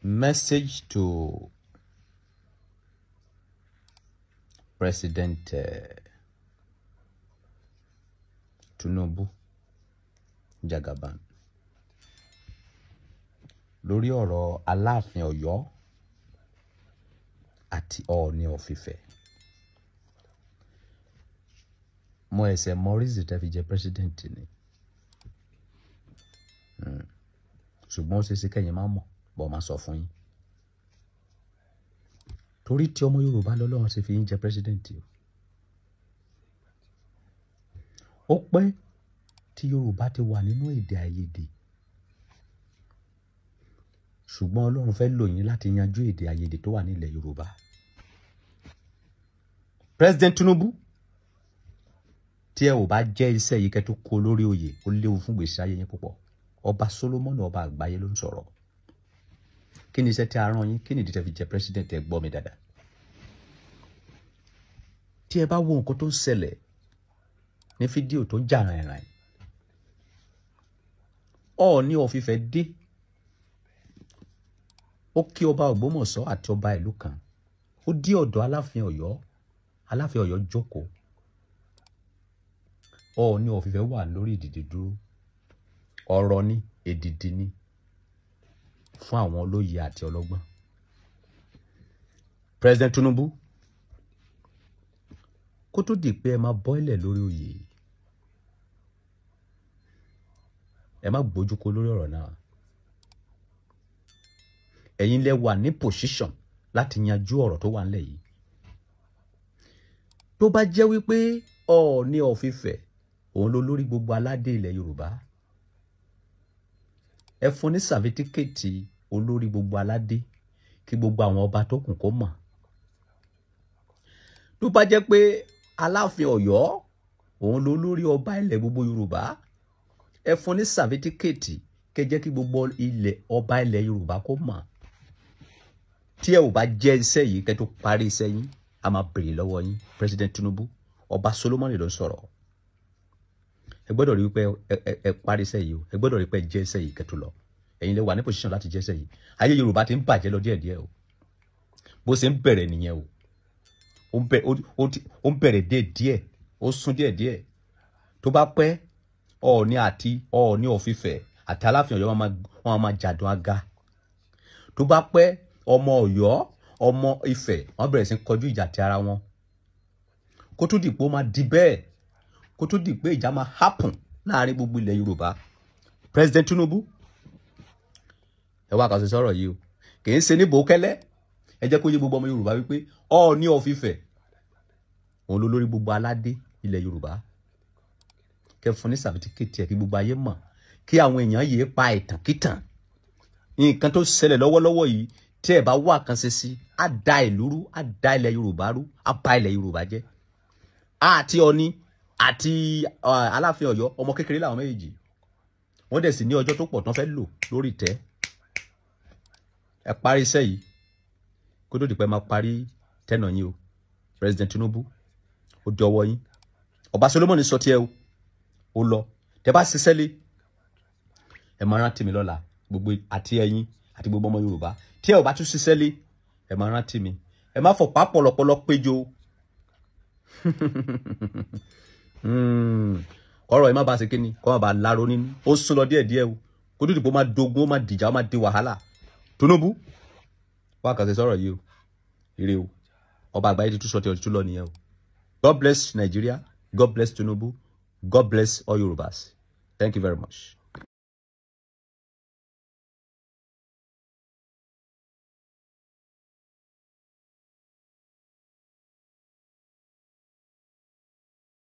Message to President Tinubu Jagaban lórí ọ̀rọ̀ Aláàfin Ọ̀yọ́ àti Ọọ̀ni of Ifẹ̀. Mo ẹsẹ̀ Maurice tẹ́ fi jẹ president ni. Ṣùgbọ́n ó ṣe sí kẹ́yìn máa mọ̀ bọ́ máa sọ fún yín. Torí tí ọmọ Yorùbá lọ́lọ́run ṣe fi yín jẹ president o. Ó pẹ́ tí Yorùbá ti wà nínú èdè àìyedè. Ṣùgbọ́n Ọlọ́run fẹ́ lò yín láti yanjú èdè àìyedè tó wà nílẹ̀ Yorùbá. President Tinubu, tí ẹ ò bá jẹ́ iṣẹ́ yìí kẹ́ tó kó lórí oyè, ó léwu fún gbèsè ayé yín púpọ̀. Ọba Solomon ọba àgbáyé ló ń sọ̀rọ̀. Kí ni iṣẹ́ tí a rán yín? Kí ni ìdí tẹ́ fi jẹ president? Ẹ gbọ́ mi dáadáa. Tí ẹ bá wo nǹkan tó ń ṣẹlẹ̀ ní fídíò tó jà rìnrìn, Ọọ̀ni of Ifẹ̀ dé. Ó kí ọba Ògbómọ̀ṣọ́ àti ọba ìlú kan. Ó dé ọ̀dọ̀ Aláàfin Ọ̀yọ́. Aláàfin Ọ̀yọ́ jókòó. Ọọ̀ni of Ifẹ̀ wà lórí ìdìde dúró. Ọ̀rọ̀ ni, èdìdì ni fún àwọn olóyè àti ọlọ́gbọ́n. President Tinubu, kó tó di pé ẹ máa bọ́ilẹ̀ lórí oyè, ẹ má gbójú kó lórí ọ̀rọ̀ náà. Ẹ̀yin lẹ wà ní position láti yanjú ọ̀rọ̀ tó wà nílẹ̀ yìí. Tó bá jẹ́ wípé Ọọ̀ni of Ifẹ̀ òun ló lórí gbogbo aládé ilẹ̀ Yorùbá, ẹ fún ní sàfítíkẹ́ẹ̀tì olórí gbogbo aládé kí gbogbo àwọn ọba tó kù kó mọ̀. Tó bá jẹ́ pé Aláàfin Ọ̀yọ́ òun ló lórí ọba ilẹ̀ gbogbo Yorùbá, ẹ fún ní sàfítíkẹ́ẹ̀tì kẹ́ jẹ́ kí gbogbo ilẹ̀ ọba ilẹ̀ Yorùbá kó mọ̀. Tí ẹ ò bá jẹ́ iṣẹ́ yìí kẹ́ tó parí iṣẹ́ yín, a máa bèrè lọ́wọ́ yín. President Tinubu, ọba Solomon ló ń sọ̀rọ̀. Ẹ gbọ́dọ̀ rí pé ẹ parí iṣẹ́ yìí o. Ẹ gbọ́dọ̀ rí pé jẹ́ iṣẹ́ yìí kẹ́ tó lọ. Ẹ̀yin lẹ wà ní position láti jẹ́ iṣẹ́ yìí. Ayé Yorùbá ti ń bàjẹ́ lọ díẹ̀díẹ̀ o. Bó ṣe ń bẹ̀rẹ̀ nìyẹn o. Ó ń bẹ̀rẹ̀ díẹ̀díẹ̀, ó sún díẹ̀díẹ̀. Tó bá pẹ́, Ọọ̀ni of Ifẹ̀ àti Aláàfin Ọ̀yọ́ wọn máa jàdùn aga. Tó bá pẹ́, ọmọ Ọ̀yọ́, ọmọ Ifẹ̀ wọ́n bẹ̀rẹ̀ sí kọjú ìjà ti ara wọn. Kó tó di pé ó máa di bẹ́ẹ̀, kó tó di pé ìjà máa happen láàrin gbogbo ilẹ̀ Yorùbá. President Tinubu, ẹ wá kàn sí sọ̀rọ̀ yìí o. Kì í ṣe ní bòókẹ́lẹ́. Ẹ jẹ́ kó yé gbogbo ọmọ Yorùbá wípé Ọọ̀ni of Ifẹ̀ òun ló lórí gbogbo aládé ilẹ̀ Yorùbá. Kẹ́ fún ní sàfítíkẹ́ẹ̀tì ẹ̀ kí gbogbo ayé mọ̀. Kí àwọn èèyàn yìí pa ìtàn kíntàn. Nǹkan tó ṣẹlẹ̀ lọ́wọ́lọ́wọ́ yìí, tí ẹ bá wà kan ṣe sí, á da ìlú rú, á da ilẹ̀ Yorùbá rú, á bà ilẹ̀ Yorùbá jẹ́. Àti Ọọ̀ni àti Aláàfin Ọ̀yọ́ ọmọ kékeré làwọn méjèèjì. Wọ́n dẹ̀ sì ní ọjọ́ tó pọ̀ tán fẹ́ lò lórí ìtẹ́. Ẹ parí iṣẹ́ yìí kó tó di pé máa parí tẹ́nà yín o. President Tinubu, ó di ọwọ́ yín. Ọba Solomon sọ tiẹ̀ o. Ó lọ. Tẹ́ bá ṣiṣẹ́ lé, ẹ máa rántí mi lọ́la. Gbogbo àti ẹ̀yin àti gbogbo ọmọ Yorùbá. Tí ẹ ò bá tún ṣiṣẹ́ lé, ẹ máa rántí mi. Ẹ má fọ̀pá pọ̀lọpọ̀lọ péjọ. Ọ̀rọ̀ ẹ má bá ṣe kíni, kó má bá láró nínú. Ó sún lọ díẹ̀díẹ̀ o. Kó tó di pé ó máa dogun, ó máa dìjà, ó máa di wàhálà. Tinubu, wá kàn sí sọ̀rọ̀ yìí o. Ire o. Ọba àgbáyé ti tún sọ ti ọtí tún lọ nìyẹn o. God bless Nigeria. God bless Tinubu. God bless all Yorubas. Thank you very much.